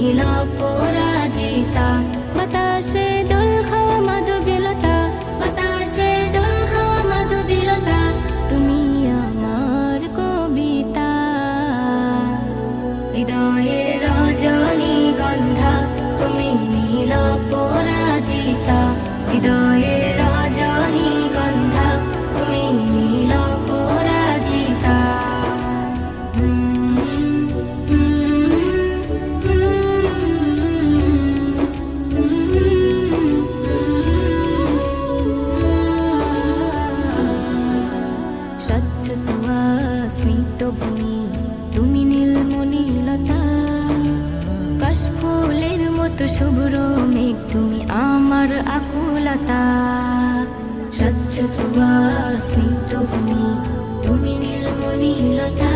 নীল পরাজিতা। বাতাসে দোল খাওয়া মাধবীলতা, বাতাসে দোল খাওয়া মাধবীলতা, তুমি আমার কবিতা। হৃদয়ের রজনীগন্ধা, তুমি নীল পরাজিতা। হৃদয়ের রজনীগন্ধা, তুমি নীল পরাজিতা। স্বচ্ছ তুয়া স্মিত ভূমি, তুমি নীলমণিলতা। কাশফুলের মতো শুভ্র মেঘ, তুমি আমার আকুলতা। স্বচ্ছ তুয়া স্মিত ভূমি, তুমি নীলমণিলতা।